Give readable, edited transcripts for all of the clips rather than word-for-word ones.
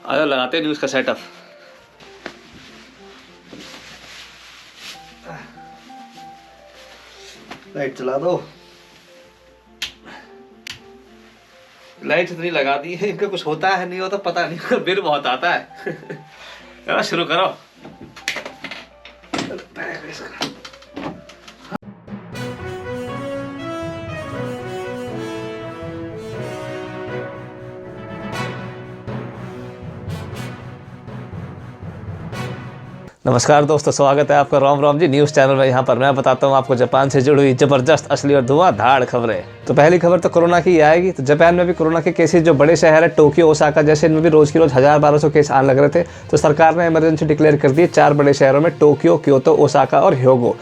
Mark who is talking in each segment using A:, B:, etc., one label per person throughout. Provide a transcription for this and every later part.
A: आयो लगाते हैं न्यूज़ का सेटअप। लाइट चला दो। लाइट इतनी लगा दी है, इनका कुछ होता है नहीं होता पता नहीं, बिल बहुत आता है। चलो शुरू करो। नमस्कार दोस्तों, स्वागत है आपका राम राम जी न्यूज़ चैनल में। यहाँ पर मैं बताता हूँ आपको जापान से जुड़ी हुई ज़बरदस्त, असली और धुआंधार खबरें। तो पहली खबर तो कोरोना की आएगी। तो जापान में भी कोरोना के केसेस जो बड़े शहर है टोक्यो, ओसाका जैसे, इनमें भी रोज़ की रोज़ 1000-1200 केस आने लग रहे थे। तो सरकार ने इमरजेंसी डिक्लेयर कर दी 4 बड़े शहरों में, टोक्यो, क्योतो, ओसाका और ह्योगो।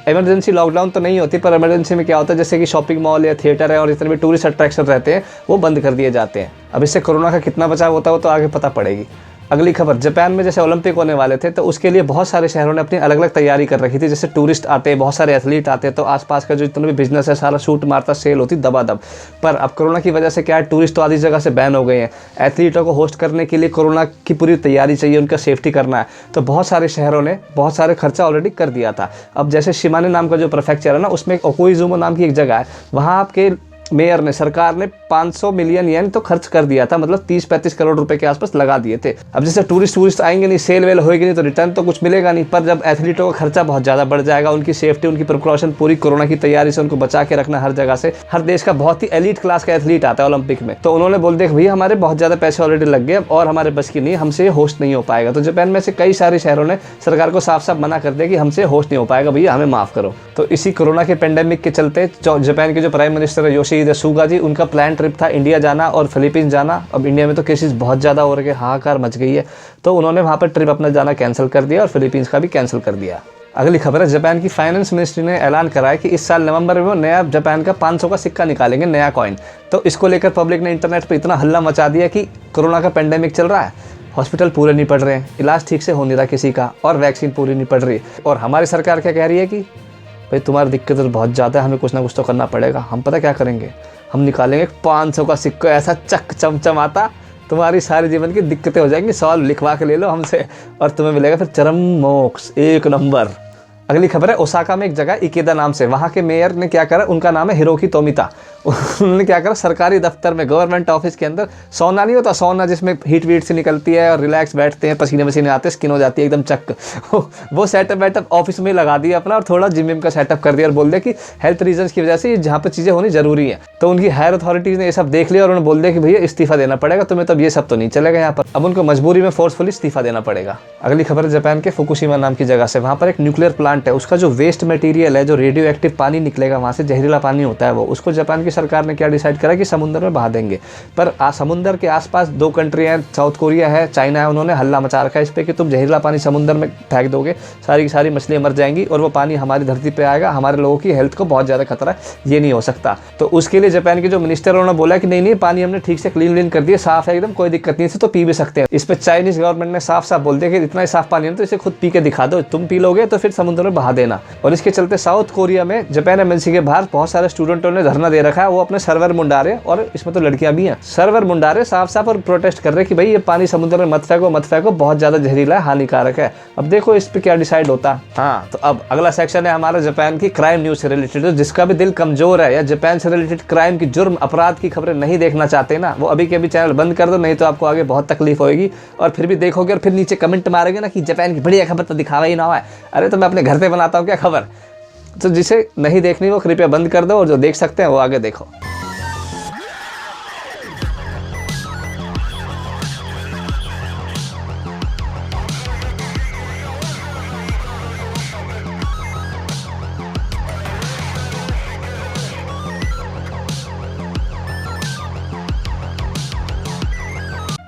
A: इमरजेंसी लॉकडाउन तो नहीं होती, पर इमरजेंसी में क्या होता है, जैसे कि शॉपिंग मॉल या थिएटर है और जितने भी टूरिस्ट अट्रैक्शन रहते हैं वो बंद कर दिए जाते हैं। अब इससे कोरोना का कितना बचाव होता है वो तो आगे पता पड़ेगी। अगली खबर, जापान में जैसे ओलंपिक होने वाले थे तो उसके लिए बहुत सारे शहरों ने अपनी अलग अलग तैयारी कर रखी थी। जैसे टूरिस्ट आते, बहुत सारे एथलीट आते, तो आसपास का जो जितना भी बिजनेस है सारा शूट मारता, सेल होती दबादब। पर अब कोरोना की वजह से क्या है, टूरिस्ट तो आधी जगह से बैन हो गए हैं। एथलीटों को होस्ट करने के लिए कोरोना की पूरी तैयारी चाहिए, उनका सेफ्टी करना है। तो बहुत सारे शहरों ने बहुत सारे खर्चा ऑलरेडी कर दिया था। अब जैसे शिमाने नाम का जो प्रेफेक्चर है ना, उसमें ओकोइजुमा नाम की एक जगह है, वहाँ आपके मेयर ने, सरकार ने 500 मिलियन येन तो खर्च कर दिया था, मतलब 30-35 करोड़ रुपए के आसपास लगा दिए थे। अब जैसे टूरिस्ट आएंगे नहीं, सेल वेल होएगी नहीं, तो रिटर्न तो कुछ मिलेगा नहीं। पर जब एथलीटों का खर्चा बहुत ज़्यादा बढ़ जाएगा, उनकी सेफ्टी, उनकी प्रिकॉशन, पूरी कोरोना की तैयारी से उनको बचा के रखना हर जगह से। हर देश का बहुत ही एलीट क्लास का एथलीट आता है ओलंपिक में, तो उन्होंने बोल दिया भैया हमारे बहुत ज़्यादा पैसे ऑलरेडी लग गए और हमारे बस की नहीं, हमसे होस्ट नहीं हो पाएगा। तो जापान में से कई सारे शहरों ने सरकार को साफ साफ मना कर दिया कि हमसे होस्ट नहीं हो पाएगा भैया, हमें माफ़ करो। तो इसी कोरोना के पेंडेमिक के चलते जापान के जो प्राइम मिनिस्टर है योशिहिदे सुगा जी, उनका प्लान ट्रिप था इंडिया जाना और फिलीपींस जाना। अब इंडिया में तो केसेस बहुत ज़्यादा हो रहे हैं, हाहाकार मच गई है, तो उन्होंने वहाँ पर ट्रिप अपना जाना कैंसिल कर दिया और फिलीपींस का भी कैंसिल कर दिया। अगली खबर है, जापान की फाइनेंस मिनिस्ट्री ने ऐलान करा है कि इस साल नवंबर में वो नया जापान का 500 का सिक्का निकालेंगे, नया कॉइन। तो इसको लेकर पब्लिक ने इंटरनेट पर इतना हल्ला मचा दिया कि कोरोना का पेंडेमिक चल रहा है, हॉस्पिटल पूरे नहीं पड़ रहे हैं, इलाज ठीक से हो नहीं रहा किसी का, और वैक्सीन पूरी नहीं पड़ रही। और हमारी सरकार क्या कह रही है कि भाई तुम्हारी दिक्कत तो बहुत ज़्यादा है, हमें कुछ ना कुछ तो करना पड़ेगा। हम पता क्या करेंगे, हम निकालेंगे 500 का सिक्का, ऐसा चक चमचमाता, तुम्हारी सारी जीवन की दिक्कतें हो जाएंगी सॉल्व, लिखवा के ले लो हमसे और तुम्हें मिलेगा फिर चरम मोक्ष, 1 नंबर। अगली खबर है, ओसाका में एक जगह इकेदा नाम से, वहाँ के मेयर ने क्या करा, उनका नाम है हिरोकी तोमिता। उन्होंने क्या करा, सरकारी दफ्तर में, गवर्नमेंट ऑफिस के अंदर सौना नहीं होता, सौना जिसमें हीट वीट से निकलती है और रिलैक्स बैठते हैं, पसीने वसीने आते हैं, स्किन हो जाती है एकदम चक, वो सेटअप वेटअप ऑफिस में लगा दिया अपना और थोड़ा जिम विम का सेटअप कर दिया और बोल दिया कि हेल्थ रीजन्स की वजह से जहाँ पर चीज़ें होनी जरूरी है। तो उनकी हायर अथॉरिटीज़ ने ये सब देख लिया और उन्होंने बोल दिया कि भैया इस्तीफा देना पड़ेगा तुम्हें, तब ये सब तो नहीं चलेगा यहाँ पर। अब उनको मजबूरी में फोर्सफुली इस्तीफा देना पड़ेगा। अगली खबर है जापान के फुकुशिमा नाम की जगह से, वहाँ पर एक न्यूक्लियर प्लांट है, उसका जो वेस्ट मटेरियल है, जो रेडियो एक्टिव पानी निकलेगा वहाँ से, जहरीला पानी होता है वो, उसको जापान की सरकार ने क्या डिसाइड करा कि समुद्र में बहा देंगे। पर समुद्र के आसपास 2 कंट्री हैं, साउथ कोरिया है, चाइना है, उन्होंने हल्ला मचा रखा है इस पर कि तुम जहरीला पानी समुद्र में फेंक दोगे, सारी की सारी मछलियाँ मर जाएंगी और वो पानी हमारी धरती पर आएगा, हमारे लोगों की हेल्थ को बहुत ज़्यादा खतरा है, ये नहीं हो सकता। तो उसके लिए जापान के जो मिनिस्टर उन्होंने बोला कि नहीं पानी हमने ठीक से क्लीन कर दिया, साफ है एकदम, कोई दिक्कत नहीं, से तो पी भी सकते हैं। इस पर चाइनीज गवर्नमेंट ने साफ साफ बोल दिया कि इतना ही साफ पानी है तो इसे खुद पी के दिखा दो, तुम पी लोगे तो फिर समुद्र में बहा देना। और इसके चलते साउथ कोरिया में जापान एमबेसी के बाहर बहुत सारे स्टूडेंटों ने धरना दे रखा है, वो अपने सर्वर मुंडा रहे, और इसमें तो लड़कियां भी हैं, सर्वर मुंडा रहे साफ साफ और प्रोटेस्ट कर रहे कि भाई ये पानी समुद्र में मत फेंको, बहुत ज्यादा जहरीला है, हानिकारक है। अब देखो इस पे क्या डिसाइड होता है। हाँ, तो अब अगला सेक्शन है हमारा जापान की क्राइम न्यूज से रिलेटेड। जिसका भी दिल कमजोर है या जापान से रिलेटेड क्राइम की, जुर्म अपराध की खबरें नहीं देखना चाहते ना, वो अभी के अभी चैनल बंद कर दो, नहीं तो आपको आगे बहुत तकलीफ होगी। और फिर भी देखोगे और फिर नीचे कमेंट मारोगे ना कि जापान की बढ़िया खबर तो दिखावा ही ना है। अरे तो मैं अपने घर पे बनाता हूँ क्या खबर। तो जिसे नहीं देखनी वो कृपया बंद कर दो, और जो देख सकते हैं वो आगे देखो।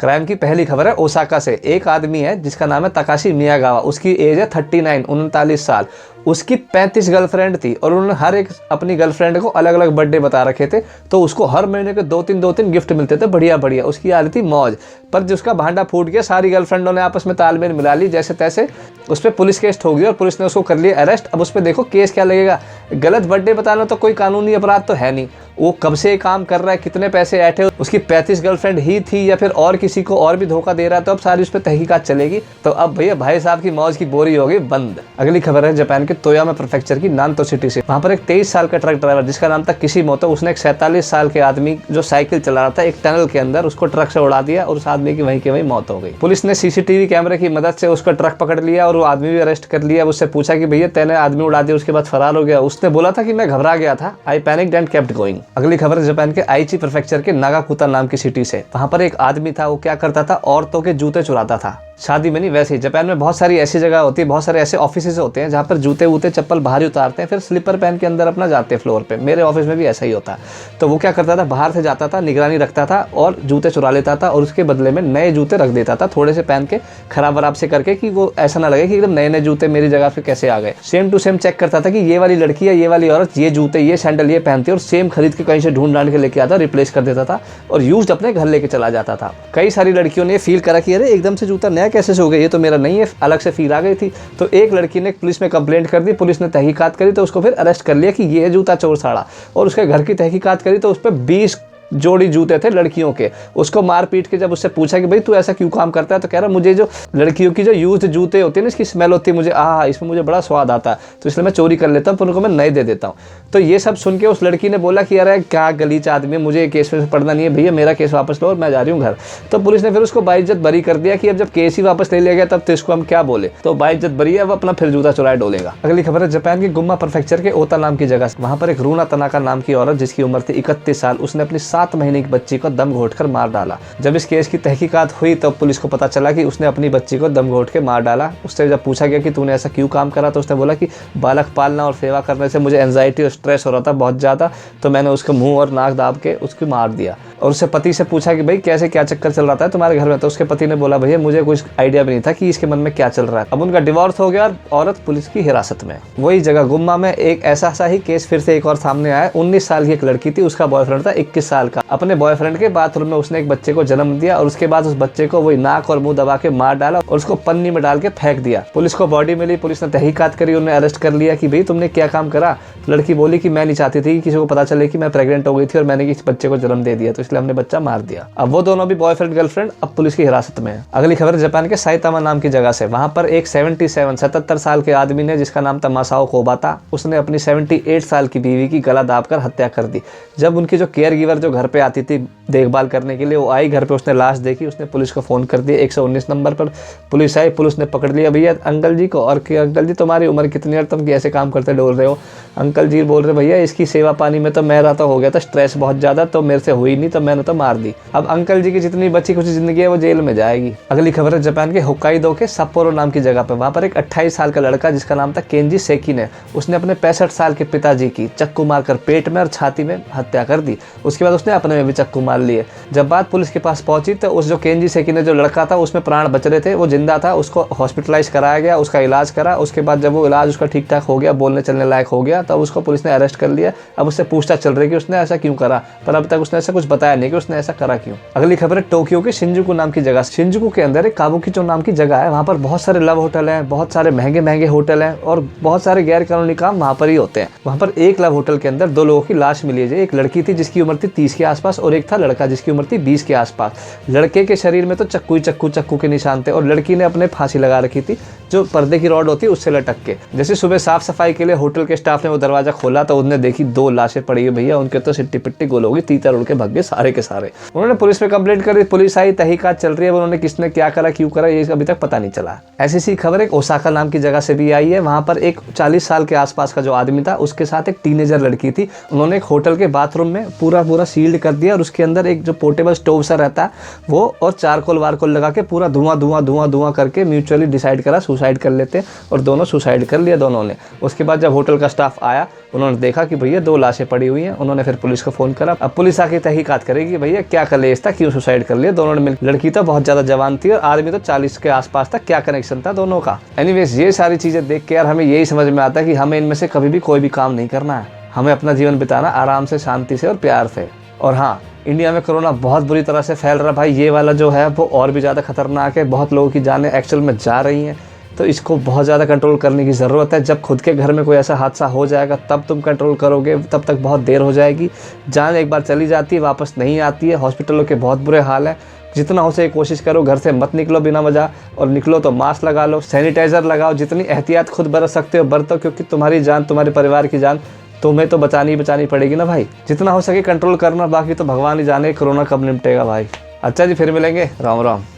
A: क्राइम की पहली खबर है ओसाका से। एक आदमी है जिसका नाम है तकाशी मियागावा, उसकी एज है 39 39 साल। उसकी 35 गर्लफ्रेंड थी और उन्होंने हर एक अपनी गर्लफ्रेंड को अलग अलग बर्थडे बता रखे थे, तो उसको हर महीने के 2-3 गिफ्ट मिलते थे बढ़िया बढ़िया। उसकी आ रही थी मौज, पर जिसका भांडा फूट गया, सारी गर्लफ्रेंडों ने आपस में तालमेल मिला ली, जैसे तैसे उस पर पुलिस केस ठोक दिया और पुलिस ने उसको कर लिया अरेस्ट। अब उस पर देखो केस क्या लगेगा, गलत बर्थडे बताना तो कोई कानूनी अपराध तो है नहीं, वो कब से काम कर रहा है, कितने पैसे ऐठे, उसकी 35 गर्लफ्रेंड ही थी या फिर और किसी को और भी धोखा दे रहा है, तो अब सारी उस पर तहकीकात चलेगी। तो अब भैया भाई साहब की मौज की बोरी हो गई बंद। अगली खबर है जापान के तोयामा प्रेफेक्चर की नांतो सिटी से। वहां पर एक 23 साल का ट्रक ड्राइवर जिसका नाम था किशिमोतो, उसने एक 47 साल के आदमी जो साइकिल चला रहा था एक टनल के अंदर, उसको ट्रक से उड़ा दिया और उस आदमी की वहीं के वहीं मौत हो गई। पुलिस ने सीसीटीवी कैमरे की मदद से उसका ट्रक पकड़ लिया और वो आदमी भी अरेस्ट कर लिया। उससे पूछा कि भैया तैने आदमी उड़ा दिया, उसके बाद फरार हो गया। उसने बोला था कि मैं घबरा गया था, आई पैनिक्ड एंड केप्ट गोइंग। अगली खबर है जापान के आइची प्रेफेक्चर के नागाकुता नाम की सिटी से। वहां पर एक आदमी था, वो क्या करता था, औरतों के जूते चुराता था। शादी में नहीं, वैसे ही जापान में बहुत सारी ऐसी जगह होती है, बहुत सारे ऐसे ऑफिसेज होते हैं जहाँ पर जूते वूते चप्पल बाहर ही उतारते हैं, फिर स्लीपर पहन के अंदर अपना जाते हैं फ्लोर पे। मेरे ऑफिस में भी ऐसा ही होता है। तो वो क्या करता था, बाहर से जाता था, निगरानी रखता था और जूते चुरा लेता था और उसके बदले में नए जूते रख देता था, थोड़े से पहन के खराब वराब से करके, कि वो ऐसा ना लगे कि एकदम नए नए जूते मेरी जगह पे कैसे आ गए। सेम टू सेम चेक करता था कि ये वाली लड़की या ये वाली औरत ये जूते ये सैंडल ये पहनती है, और सेम खरीद के कहीं से ढूंढ ढांड के लेके आता, रिप्लेस कर देता था और यूज्ड अपने घर लेके चला जाता था। कई सारी लड़कियों ने फील करा कि अरे एकदम से जूता नया कैसे से हो गया, ये तो मेरा नहीं है, अलग से फील आ गई थी। तो एक लड़की ने पुलिस में कंप्लेंट कर दी, पुलिस ने तहकीकात करी तो उसको फिर अरेस्ट कर लिया कि ये जूता चोर साड़ा, और उसके घर की तहकीकात करी तो उस पर 20 जोड़ी जूते थे लड़कियों के। उसको मार पीट के जब उससे पूछा कि भाई तू ऐसा क्यों काम करता है, तो कह रहा मुझे जो लड़कियों की जो यूज्ड जूते होते हैं ना, इसकी स्मेल होती है मुझे, इसमें मुझे बड़ा स्वाद आता है, तो इसलिए मैं चोरी कर लेता हूँ, पर उनको मैं नए दे देता हूँ। तो ये सब सुन के उस लड़की ने बोला कि यार क्या गलीच आदमी है, मुझे केस में पढ़ना नहीं है भैया, मेरा केस वापस लो और मैं जा रही हूँ घर। तो पुलिस ने फिर उसको बाइज्जत बरी कर दिया कि अब जब केस ही वापस ले लिया गया तब तो इसको हम क्या बोले, तो बाइज्जत बरी है, अब अपना फिर जूता चुराए डोलेगा। अगली खबर है जापान के गुम्मा प्रेफेक्चर के ओता नाम की जगह। वहां पर एक रूना तनाका नाम की औरत जिसकी उम्र थी 31 साल, उसने अपनी 7 महीने की बच्ची को दम घोटकर मार डाला। जब इस केस की तहकीकात हुई तब पुलिस को पता चला कि उसने अपनी बच्ची को दम घोट के मार डाला। उससे जब पूछा गया कि तूने ऐसा क्यों काम करा, तो उसने बोला कि बालक पालना और सेवा करने से मुझे एंजाइटी और स्ट्रेस हो रहा था बहुत ज़्यादा, तो मैंने उसका मुंह और नाक दाब के उसको मार दिया। और उससे पति से पूछा कि भाई कैसे क्या चक्कर चल रहा था तुम्हारे घर में, तो उसके पति ने बोला भैया मुझे कुछ आइडिया भी नहीं था कि इसके मन में क्या चल रहा है। अब उनका डिवोर्स हो गया और औरत पुलिस की हिरासत में। वही जगह गुम्मा में एक ऐसा सा ही केस फिर से एक और सामने आया। 19 साल की एक लड़की थी, उसका बॉयफ्रेंड था 21 साल का। अपने बॉयफ्रेंड के बाथरूम में उसने एक बच्चे को जन्म दिया और उसके बाद उस बच्चे को वही नाक और मुंह दबा के मार डाला और उसको पन्नी में डाल के फेंक दिया। पुलिस को बॉडी मिली, पुलिस ने तहकीकात करी, उन्हें अरेस्ट कर लिया कि भाई तुमने क्या काम करा। लड़की बोली कि मैं नहीं चाहती थी कि किसी को पता चले कि मैं प्रेग्नेंट हो गई थी और मैंने किसी बच्चे को जन्म दे दिया, तो इसलिए हमने बच्चा मार दिया। अब वो दोनों भी बॉयफ्रेंड गर्लफ्रेंड अब पुलिस की हिरासत में है। अगली खबर जापान के साइतामा नाम की जगह से। वहां पर एक 77 साल के आदमी ने, जिसका नाम था मासाओ कोबाता, उसने अपनी 78 साल की बीवी की गला दाबकर हत्या कर दी। जब उनकी जो केयर गिवर जो घर पे आती थी देखभाल करने के लिए, वो आई घर पे, उसने लाश देखी, उसने पुलिस को फोन कर दिया। 119 नंबर पर पुलिस आई, पुलिस ने पकड़ लिया भैया अंकल जी को, और कि अंकल जी तुम्हारी उम्र कितनी है, तुम कैसे काम करते डोल रहे हो। अंकल जी बोल रहे भैया इसकी सेवा पानी में तो मेरा तो हो गया था स्ट्रेस बहुत ज्यादा, तो मेरे से हुई नहीं, तो मैंने तो मार दी। अब अंकल जी की जितनी बची कुछ जिंदगी है वो जेल में जाएगी। अगली खबर है जापान के होक्काइडो के सप्पोरो नाम की जगह पे। वहां पर एक 28 साल का लड़का जिसका नाम था केंजी सेकी ने, उसने अपने 65 साल के पिताजी की चक्कू मारकर पेट में और छाती में हत्या कर दी। उसके बाद उसने अपने में भी चक्कू मार लिए। जब बात पुलिस के पास पहुंची तो उस जो केंजी सेकी ने जो लड़का था उसमें प्राण बच रहे थे, वो जिंदा था, उसको हॉस्पिटलाइज कराया गया, उसका इलाज करा। उसके बाद जब वो इलाज उसका ठीक ठाक हो गया, बोलने चलने लायक हो गया, तब उसको पुलिस ने अरेस्ट कर लिया। अब उससे पूछताछ चल रही है कि उसने ऐसा क्यों करा, पर अब तक उसने ऐसा कुछ बताया नहीं कि उसने ऐसा करा क्यों। अगली खबर है टोक्यो के शिंजुकू नाम की जगह। शिंजुकू के अंदर एक काबुकिचो नाम की जगह है। वहाँ पर बहुत सारे लव होटल हैं, बहुत सारे महंगे महंगे होटल हैं और बहुत सारे गैर कानूनी काम वहाँ पर ही होते हैं। वहाँ पर एक लव होटल के अंदर 2 लोगों की लाश मिली है। एक लड़की थी जिसकी उम्र थी 30 के आसपास और एक था लड़का जिसकी उम्र थी 20 के आसपास। लड़के के शरीर में तो चक्कू के निशान थे और लड़की ने अपने फांसी लगा रखी थी, जो पर्दे की रॉड होती है उससे लटक के। जैसे सुबह साफ सफाई के लिए होटल के स्टाफ ने वो दरवाजा खोला तो उन्होंने देखी 2 लाशें पड़ी है भैया, उनके तो सिट्टी पिट्टी गोल हो गई, तीतर उड़ के भाग गए सारे के सारे। उन्होंने पुलिस में कंप्लेंट करी, पुलिस आई, तहकीकात चल रही है, उन्होंने किसने क्या करा क्यों करा ये अभी तक पता नहीं चला। ऐसी सी खबर एक ओसाका नाम की जगह से भी आई है। वहां पर एक 40 साल के आसपास का जो आदमी था उसके साथ एक टीनेजर लड़की थी। उन्होंने एक होटल के बाथरूम में पूरा सील्ड कर दिया और उसके अंदर एक जो पोर्टेबल स्टोव सा रहता है वो और चारकोल वारकोल लगा के पूरा धुआं करके म्यूचुअली डिसाइड करा सुसाइड कर लेते, और दोनों सुसाइड कर लिया दोनों ने। उसके बाद जब होटल का स्टाफ आया उन्होंने देखा कि भैया 2 लाशें पड़ी हुई हैं, उन्होंने फिर पुलिस को फ़ोन करा। अब पुलिस आके तहकीकात करेगी भैया क्या कलेश था, क्यों सुसाइड कर लिया दोनों ने मिल। लड़की तो बहुत ज़्यादा जवान थी और आदमी तो 40 के आसपास था, क्या कनेक्शन था दोनों का। एनीवेज ये सारी चीज़ें देख के यार हमें यही समझ में आता है कि हमें इनमें से कभी भी कोई भी काम नहीं करना है। हमें अपना जीवन बिताना आराम से, शांति से और प्यार से। और हाँ, इंडिया में कोरोना बहुत बुरी तरह से फैल रहा है भाई। ये वाला जो है वो और भी ज़्यादा खतरनाक है। बहुत लोगों की जानें एक्चुअल में जा रही हैं, तो इसको बहुत ज़्यादा कंट्रोल करने की ज़रूरत है। जब खुद के घर में कोई ऐसा हादसा हो जाएगा तब तुम कंट्रोल करोगे, तब तक बहुत देर हो जाएगी। जान एक बार चली जाती है वापस नहीं आती है। हॉस्पिटलों के बहुत बुरे हाल है। जितना हो सके कोशिश करो घर से मत निकलो बिना वजह, और निकलो तो मास्क लगा लो, सैनिटाइज़र लगाओ। जितनी एहतियात खुद बरत सकते हो बरतो, क्योंकि तुम्हारी जान, तुम्हारे परिवार की जान तुम्हें तो बचानी पड़ेगी ना भाई। जितना हो सके कंट्रोल करना, बाकी तो भगवान ही जाने कोरोना कब निपटेगा भाई। अच्छा जी, फिर मिलेंगे। राम राम।